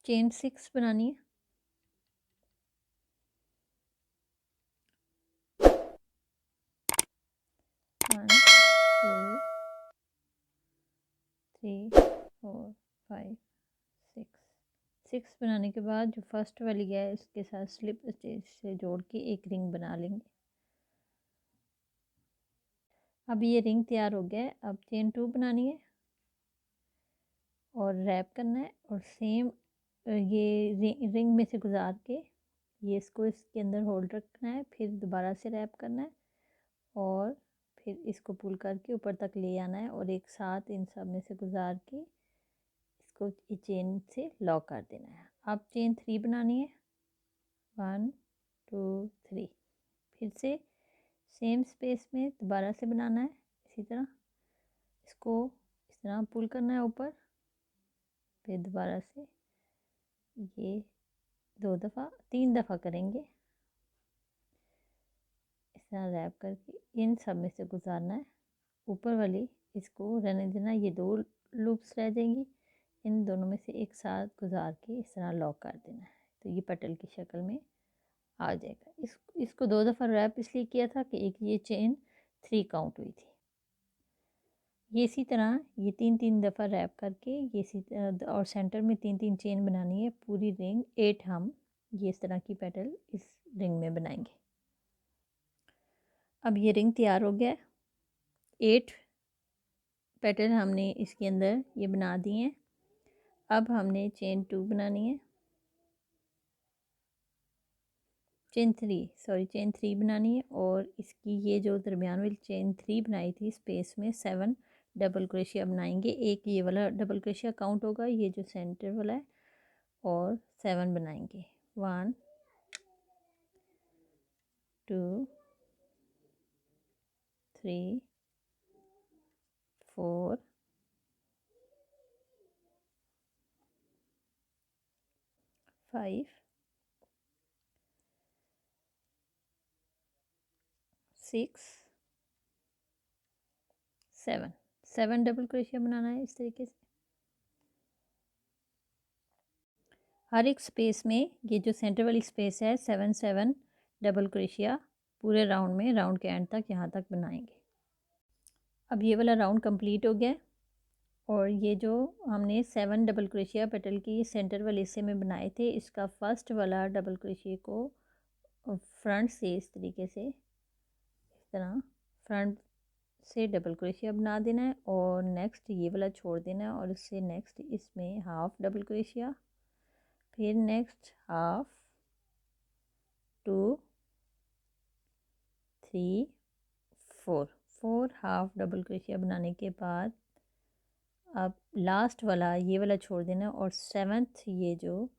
Chain 6 बनानी है। 1 2 3 4 5 6 बनाने के बाद जो फर्स्ट वाली है इसके साथ स्लिप स्टिच से जोड़ के एक रिंग बना लेंगे। अब ये रिंग तैयार हो गया है। अब चेन 2 बनानी है और रैप करना है और सेम ये रिंग में से गुजार के ये इसको इसके अंदर होल्ड रखना है, फिर दोबारा से रैप करना है और फिर इसको पुल करके ऊपर तक ले आना है और एक साथ इन सब में से गुजार के इसको चेन से लॉक कर देना है। अब चेन 3 बनानी है। 1 2 3 फिर से सेम स्पेस में दोबारा से बनाना है। इसी तरह इसको इस तरह पुल करना है ऊपर, फिर दोबारा से ये 3 दफ़ा करेंगे। इस तरह रैप करके इन सब में से गुजारना है। ऊपर वाली इसको रहने देना, ये 2 लूप्स रह जाएंगी, इन दोनों में से एक साथ गुजार के इस तरह लॉक कर देना है। तो ये पटल की शक्ल में आ जाएगा। इसको 2 दफ़ा रैप इसलिए किया था कि एक ये चेन 3 काउंट हुई थी। ये इसी तरह ये 3 दफ़ा रैप करके ये इसी और सेंटर में 3 चेन बनानी है। पूरी रिंग 8 हम ये इस तरह की पेटल इस रिंग में बनाएंगे। अब ये रिंग तैयार हो गया है। 8 पेटल हमने इसके अंदर ये बना दिए हैं। अब हमने चेन 2 बनानी है, चेन 3 बनानी है और इसकी ये जो दरमियान वाली चेन 3 बनाई थी स्पेस में 7 डबल क्रोशिया बनाएंगे। एक ये वाला डबल क्रोशिया काउंट होगा, ये जो सेंटर वाला है, और 7 बनाएंगे। 1 2 3 4 5 6 7 डबल क्रोशिया बनाना है इस तरीके से। हर एक स्पेस में ये जो सेंटर वाली स्पेस है 7 डबल क्रोशिया पूरे राउंड में, राउंड के एंड तक यहाँ तक बनाएंगे। अब ये वाला राउंड कंप्लीट हो गया और ये जो हमने 7 डबल क्रोशिया पेटल की सेंटर वाले हिस्से में बनाए थे, इसका फर्स्ट वाला डबल क्रोशिया को फ्रंट से इस तरीके से इस तरह फ्रंट से डबल क्रोशिया बना देना है और नेक्स्ट ये वाला छोड़ देना है और इससे नेक्स्ट इसमें हाफ डबल क्रोशिया, फिर next half, 2 3 4 half double crochet बनाने के बाद अब लास्ट वाला ये वाला छोड़ देना और 7th ये जो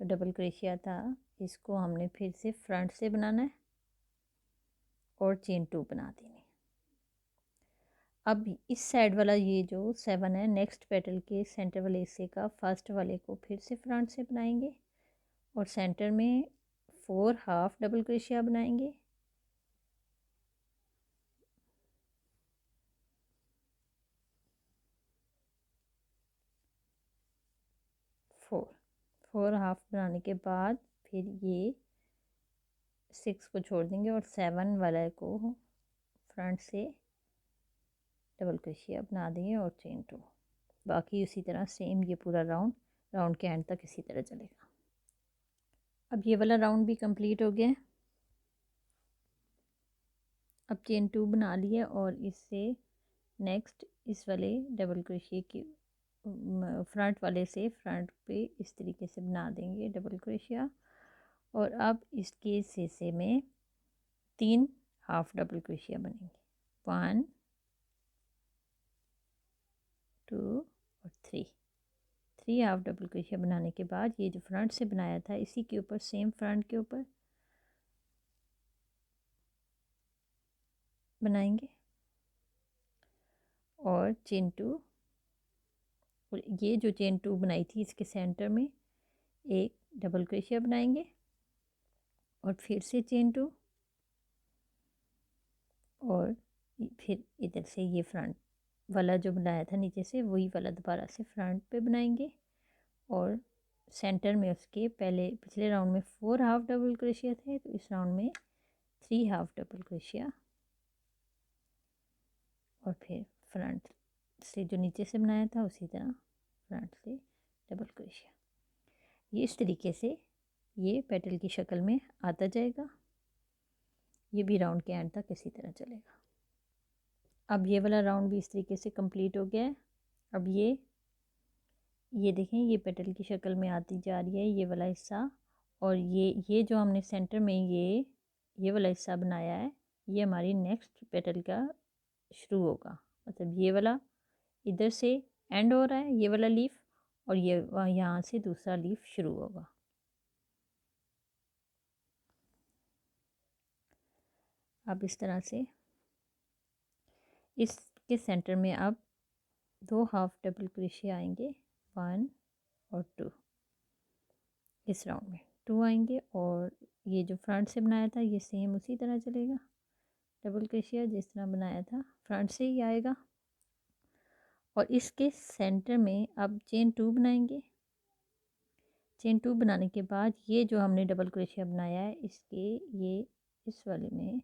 डबल क्रोशिया था इसको हमने फिर से फ्रंट से बनाना है और चेन 2 बना देनी। अब इस साइड वाला ये जो 7 है नेक्स्ट पेटल के सेंटर वाले हिस्से का फर्स्ट वाले को फिर से फ्रंट से बनाएंगे और सेंटर में 4 हाफ डबल क्रोशिया बनाएंगे, फोर हाफ बनाने के बाद फिर ये 6 को छोड़ देंगे और 7 वाले को फ्रंट से डबल क्रोशिया बना देंगे और चेन 2। बाकी उसी तरह सेम ये पूरा राउंड के एंड तक इसी तरह चलेगा। अब ये वाला राउंड भी कंप्लीट हो गया है। अब चेन 2 बना लिया और इससे नेक्स्ट इस वाले डबल क्रोशिया की फ्रंट वाले से फ्रंट पे इस तरीके से बना देंगे डबल क्रोशिया और अब इसके हिस्से में 3 हाफ डबल क्रोशिया बनेंगे। 1 2 और 3 हाफ डबल क्रोशिया बनाने के बाद ये जो फ्रंट से बनाया था इसी के ऊपर सेम फ्रंट के ऊपर बनाएंगे और चेन 2 और ये जो चेन 2 बनाई थी इसके सेंटर में एक डबल क्रोशिया बनाएंगे और फिर से चेन 2 और फिर इधर से ये फ्रंट वाला जो बनाया था नीचे से वही वाला दोबारा से फ्रंट पे बनाएंगे और सेंटर में उसके पिछले राउंड में 4 हाफ डबल क्रोशिया थे, तो इस राउंड में 3 हाफ डबल क्रोशिया, और फिर फ्रंट से जो नीचे से बनाया था उसी तरह फ्रंट से डबल क्रोशिया। ये इस तरीके से ये पेटल की शक्ल में आता जाएगा। ये भी राउंड के एंड तक इसी तरह चलेगा। अब ये वाला राउंड भी इस तरीके से कंप्लीट हो गया है। अब ये देखें, ये पेटल की शक्ल में आती जा रही है ये वाला हिस्सा, और ये जो हमने सेंटर में ये वाला हिस्सा बनाया है, ये हमारी नेक्स्ट पेटल का शुरू होगा। मतलब ये वाला इधर से एंड हो रहा है ये वाला लीफ, और ये यहाँ से दूसरा लीफ शुरू होगा। अब इस तरह से इसके सेंटर में अब 2 हाफ डबल क्रोशिया आएंगे, 1 और 2। इस राउंड में 2 आएंगे, और ये जो फ्रंट से बनाया था ये सेम उसी तरह चलेगा। डबल क्रोशिया जिस तरह बनाया था फ्रंट से ही आएगा, और इसके सेंटर में अब चेन 2 बनाएंगे। चेन 2 बनाने के बाद ये जो हमने डबल क्रोशिया बनाया है इसके ये इस वाले में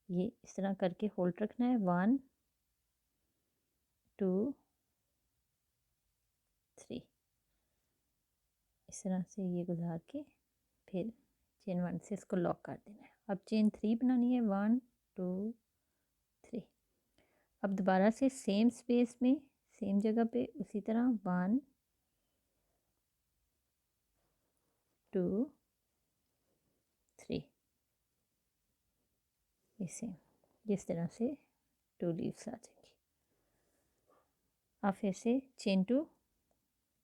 ये इस तरह करके होल्ड रखना है, 1 2 3। इस तरह से ये गुजार के फिर चेन 1 से इसको लॉक कर देना है। अब चेन 3 बनानी है, 1 2 3। अब दोबारा से सेम स्पेस में सेम जगह पे उसी तरह 1 2 3। इसे जिस तरह से 2 लीव्स आ जाएंगी। अब फिर से चेन 2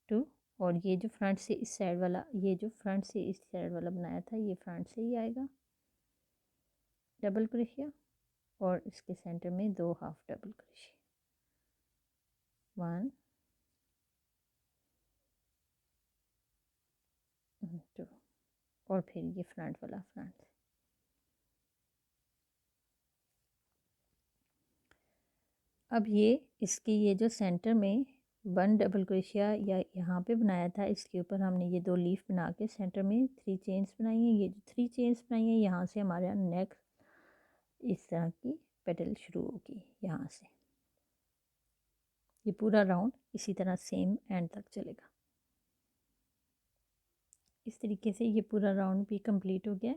2, और ये जो फ्रंट से इस साइड वाला ये जो फ्रंट से इस साइड वाला बनाया था ये फ्रंट से ही आएगा डबल क्रोशिया, और इसके सेंटर में 2 हाफ डबल क्रोशिया, 1 2, और फिर ये फ्रंट वाला फ्रंट। अब ये जो सेंटर में 1 डबल क्रोशिया या यहाँ पे बनाया था, इसके ऊपर हमने ये 2 लीफ बना के सेंटर में 3 चेन्स बनाई हैं। ये जो 3 चेन्स बनाई हैं यहाँ से हमारा नेक्स्ट इस तरह की पेटल शुरू होगी यहाँ से। ये पूरा राउंड इसी तरह सेम एंड तक चलेगा। इस तरीके से ये पूरा राउंड भी कंप्लीट हो गया।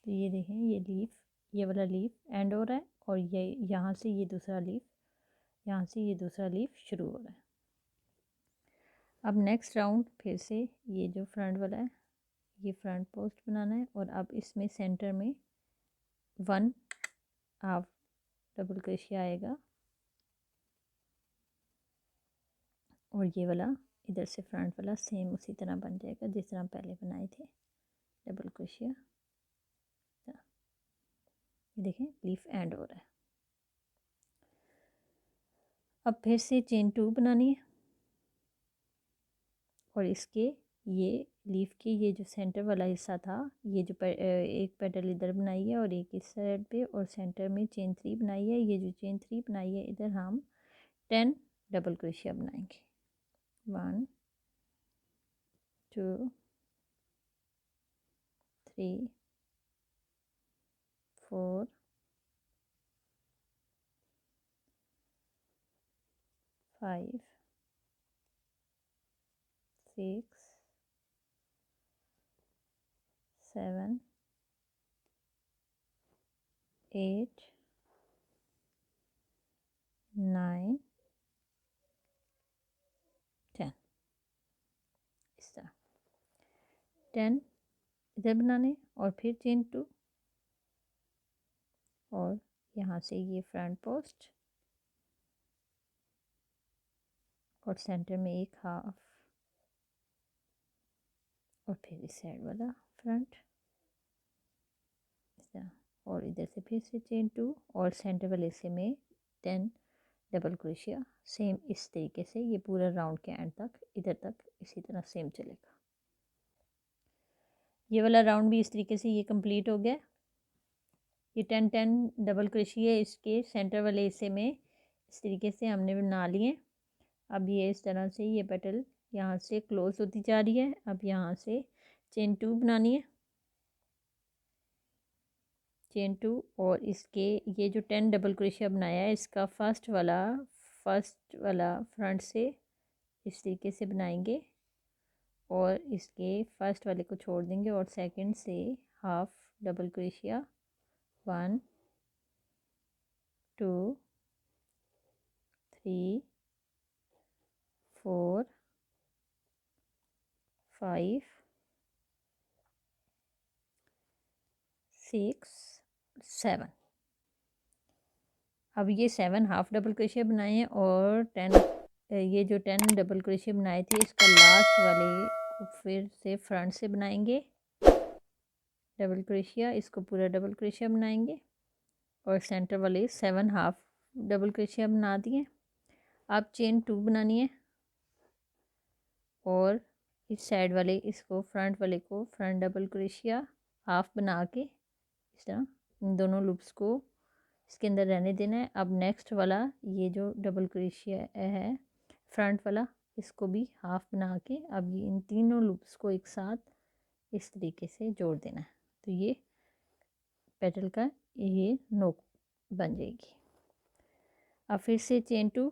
तो ये देखें, ये वाला लीफ एंड हो रहा है, और ये यहाँ से ये दूसरा लीफ शुरू हो रहा है। अब नेक्स्ट राउंड फिर से ये जो फ्रंट वाला है ये फ्रंट पोस्ट बनाना है, और अब इसमें सेंटर में 1 हाफ डबल क्रोशिया आएगा, और ये वाला इधर से फ्रंट वाला सेम उसी तरह बन जाएगा जिस तरह पहले बनाए थे डबल क्रोशिया। देखें लीफ एंड हो रहा है। अब फिर से चेन 2 बनानी है, और इसके ये लीफ के ये जो सेंटर वाला हिस्सा था ये जो एक पेटल इधर बनाई है और एक इस साइड पे, और सेंटर में चेन 3 बनाई है। ये जो चेन 3 बनाई है इधर हम 10 डबल क्रोशिया बनाएंगे, 1 2 3 4 5 6 7 8 9 10। इस तरह 10 इधर बनाने, और फिर चेन 2, और यहाँ से ये फ्रंट पोस्ट, और सेंटर में एक हाफ, और फिर इस साइड वाला फ्रंट, और इधर से फिर से चेन 2, और सेंटर वाले हिस्से में 10 डबल क्रोशिया। सेम इस तरीके से ये पूरा राउंड के एंड तक इधर तक इसी तरह सेम चलेगा। ये वाला राउंड भी इस तरीके से ये कंप्लीट हो गया। ये 10 डबल क्रोशिया इसके सेंटर वाले हिस्से में इस तरीके से हमने बना लिए। अब ये इस तरह से ये पेटल यहाँ से क्लोज होती जा रही है। अब यहाँ से चेन 2 बनानी है, चेन 2, और इसके ये जो 10 डबल क्रोशिया बनाया है इसका फर्स्ट वाला फ्रंट से इस तरीके से बनाएंगे और इसके फर्स्ट वाले को छोड़ देंगे और सेकंड से हाफ डबल क्रोशिया 1 2 3 4 5 6 7। अब ये 7 हाफ डबल क्रोशिया बनाए हैं और 10 ये जो 10 डबल क्रोशिया बनाए थे इसका लास्ट वाले को फिर से फ्रंट से बनाएंगे डबल क्रोशिया, इसको पूरा डबल क्रोशिया बनाएंगे और सेंटर वाले 7 हाफ डबल क्रोशिया बना दिए। अब चेन 2 बनानी है और इस साइड वाले इसको फ्रंट वाले को फ्रंट डबल क्रोशिया हाफ बना के इस तरह इन दोनों लूप्स को इसके अंदर रहने देना है। अब नेक्स्ट वाला ये जो डबल क्रोशिया है फ्रंट वाला इसको भी हाफ बना के अब ये इन तीनों लूप्स को एक साथ इस तरीके से जोड़ देना है। तो ये पेटल का ये नोक बन जाएगी। अब फिर से चेन 2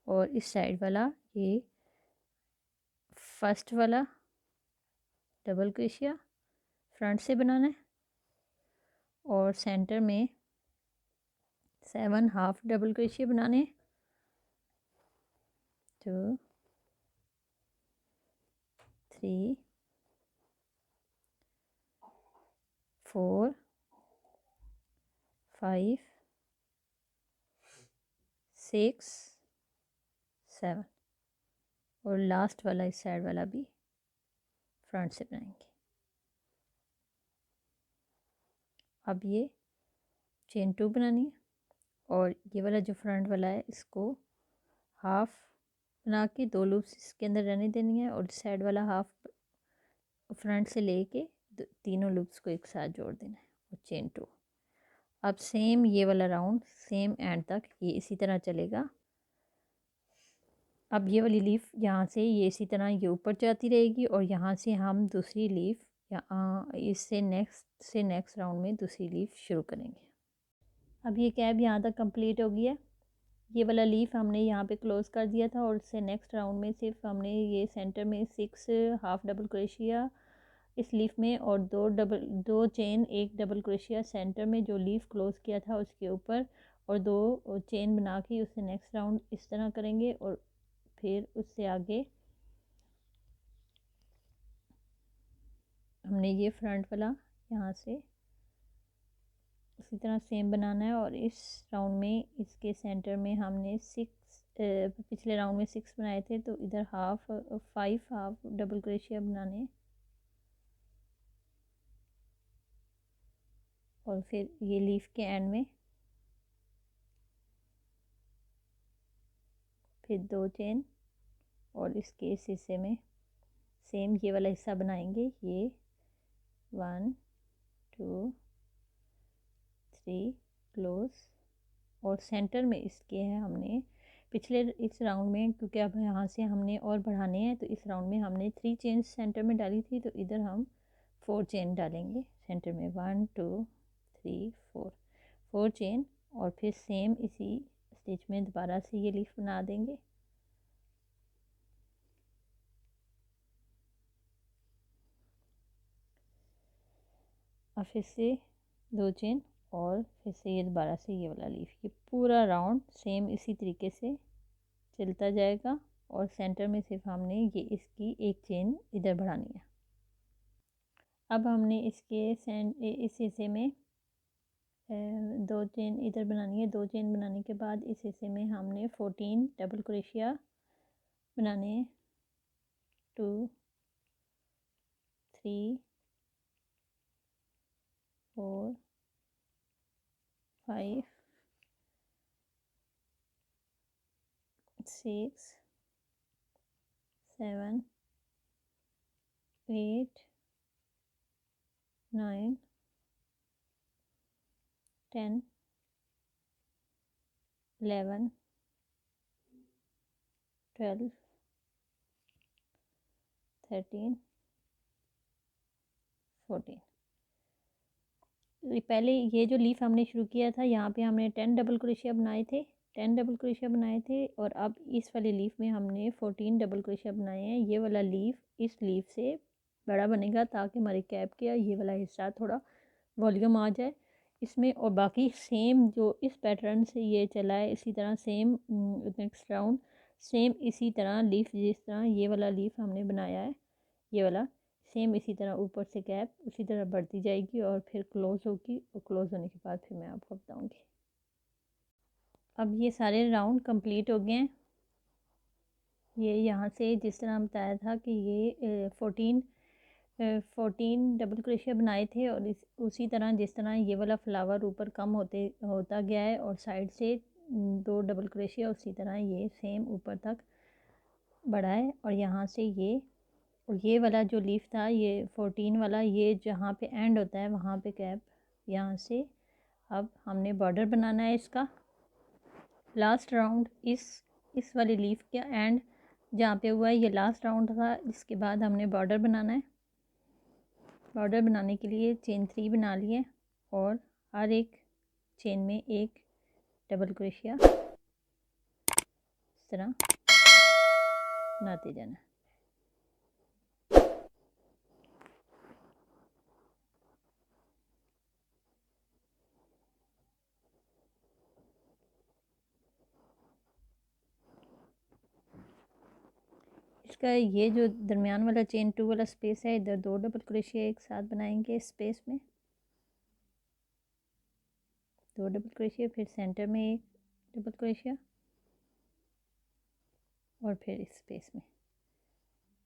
और इस साइड वाला ये फर्स्ट वाला डबल क्रोशिया फ्रंट से बनाना है और सेंटर में 7 हाफ डबल क्रोशिया बनाने हैं। 2 3 4 5 6 7 और लास्ट वाला इस साइड वाला भी फ्रंट से बनाएंगे। अब ये चेन 2 बनानी है और ये वाला जो फ्रंट वाला है इसको हाफ बना के 2 लूप्स इसके अंदर रहने देनी है और साइड वाला हाफ फ्रंट से लेके तीनों लूप्स को एक साथ जोड़ देना है और चेन 2। अब सेम ये वाला राउंड सेम एंड तक ये इसी तरह चलेगा। अब ये वाली लीफ यहाँ से ये इसी तरह ये ऊपर जाती रहेगी और यहाँ से हम दूसरी लीफ इससे नेक्स्ट राउंड में दूसरी लीफ शुरू करेंगे। अब ये कैप यहाँ तक कंप्लीट हो गई है। ये वाला लीफ हमने यहाँ पे क्लोज कर दिया था और इससे नेक्स्ट राउंड में सिर्फ हमने ये सेंटर में 6 हाफ डबल क्रोशिया इस लीफ में और 2 चेन 1 डबल क्रोशिया सेंटर में जो लीफ क्लोज किया था उसके ऊपर और 2 चेन बना के उससे नेक्स्ट राउंड इस तरह करेंगे और फिर उससे आगे हमने ये फ्रंट वाला यहाँ से इसी तरह सेम बनाना है और इस राउंड में इसके सेंटर में हमने 6 पिछले राउंड में 6 बनाए थे तो इधर 5 हाफ डबल क्रोशिया बनाने और फिर ये लीफ के एंड में फिर 2 चेन और इसके इस हिस्से में सेम ये वाला हिस्सा बनाएंगे। ये 1 2 3 क्लोज और सेंटर में इसके है हमने पिछले इस राउंड में क्योंकि अब यहाँ से हमने और बढ़ाने हैं तो इस राउंड में हमने 3 चेन सेंटर में डाली थी तो इधर हम 4 चेन डालेंगे सेंटर में 1 2 3 4 चेन और फिर सेम इसी स्टिच में दोबारा से ये लीफ बना देंगे। और फिर से 2 चेन और फिर से ये दोबारा से ये वाला लीफ ये पूरा राउंड सेम इसी तरीके से चलता जाएगा और सेंटर में सिर्फ हमने ये इसकी 1 चेन इधर बढ़ानी है। अब हमने इसके इस हिस्से में 2 चेन इधर बनानी है। 2 चेन बनाने के बाद इस हिस्से में हमने 14 डबल क्रोशिया बनाने हैं। 2 3 4 5 6 7 8 9 10 11 12 13, 14। पहले ये जो लीफ हमने शुरू किया था यहाँ पे हमने 10 डबल क्रोशिया बनाए थे, 10 डबल क्रोशिया बनाए थे, और अब इस वाली लीफ में हमने 14 डबल क्रोशिया बनाए हैं। ये वाला लीफ इस लीफ से बड़ा बनेगा ताकि हमारी कैप का ये वाला हिस्सा थोड़ा वॉल्यूम आ जाए इसमें। और बाकी सेम जो इस पैटर्न से ये चला है इसी तरह सेम नेक्स्ट राउंड सेम इसी तरह लीफ, जिस तरह ये वाला लीफ हमने बनाया है ये वाला सेम इसी तरह ऊपर से कैप उसी तरह बढ़ती जाएगी और फिर क्लोज होगी, और क्लोज होने के बाद फिर मैं आपको बताऊंगी। अब ये सारे राउंड कंप्लीट हो गए हैं। ये यहाँ से जिस तरह बताया था कि ये 14 डबल क्रोशिया बनाए थे, और उसी तरह जिस तरह ये वाला फ्लावर ऊपर कम होता गया है और साइड से 2 डबल क्रोशिया, उसी तरह ये सेम ऊपर तक बढ़ा है। और यहाँ से ये वाला जो लीफ था ये 14 वाला, ये जहाँ पे एंड होता है वहाँ पे कैप यहाँ से अब हमने बॉर्डर बनाना है इसका। लास्ट राउंड इस वाली लीफ का एंड जहाँ पे हुआ है ये लास्ट राउंड था। इसके बाद हमने बॉर्डर बनाना है। बॉर्डर बनाने के लिए चेन 3 बना लिए और हर एक चेन में एक डबल क्रोशिया इस तरह बनाते जाना। इसका ये जो दरमियान वाला चेन 2 वाला स्पेस है, इधर 2 डबल क्रोशिया एक साथ बनाएंगे इस स्पेस में, 2 डबल क्रोशिया, फिर सेंटर में एक डबल क्रोशिया और फिर इस स्पेस में।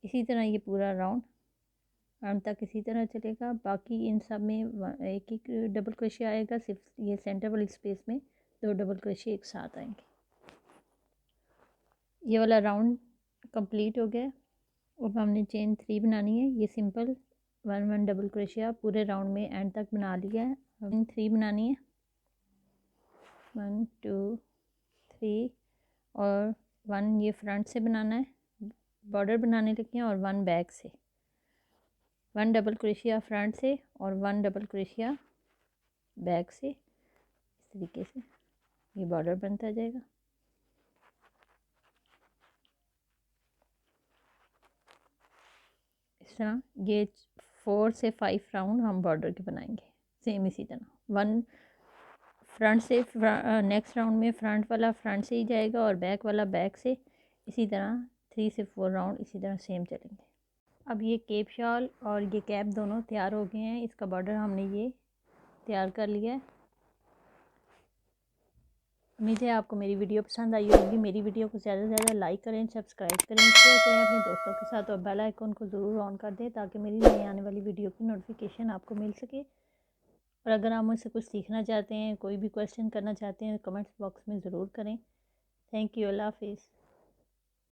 इसी तरह ये पूरा राउंड तक इसी तरह चलेगा। बाकी इन सब में एक एक डबल क्रोशिया आएगा, सिर्फ ये सेंटर वाली स्पेस में 2 डबल क्रोशिया एक साथ आएंगे। ये वाला राउंड कंप्लीट हो गया। अब हमने चेन 3 बनानी है। ये सिंपल 1 डबल क्रोशिया पूरे राउंड में एंड तक बना लिया है। अब 3 बनानी है, 1 2 3 और 1 ये फ्रंट से बनाना है, बॉर्डर बनाने लगे हैं, और 1 बैक से, 1 डबल क्रोशिया फ्रंट से और 1 डबल क्रोशिया बैक से। इस तरीके से ये बॉर्डर बनता जाएगा। इस तरह ये 4 से 5 राउंड हम बॉर्डर के बनाएंगे सेम इसी तरह। 1 फ्रंट से नेक्स्ट राउंड में फ्रंट वाला फ्रंट से ही जाएगा और बैक वाला बैक से। इसी तरह 3 से 4 राउंड इसी तरह सेम चलेंगे। अब ये केप शॉल और ये कैप दोनों तैयार हो गए हैं। इसका बॉर्डर हमने ये तैयार कर लिया है। उम्मीद है आपको मेरी वीडियो पसंद आई होगी। मेरी वीडियो को ज़्यादा से ज़्यादा लाइक करें, सब्सक्राइब करें, शेयर करें अपने दोस्तों के साथ, और बेल आइकन को ज़रूर ऑन कर दें ताकि मेरी नई आने वाली वीडियो की नोटिफिकेशन आपको मिल सके। और अगर आप मुझसे कुछ सीखना चाहते हैं, कोई भी क्वेश्चन करना चाहते हैं, कमेंट्स बॉक्स में ज़रूर करें। Thank you. अल्लाह हाफिज़।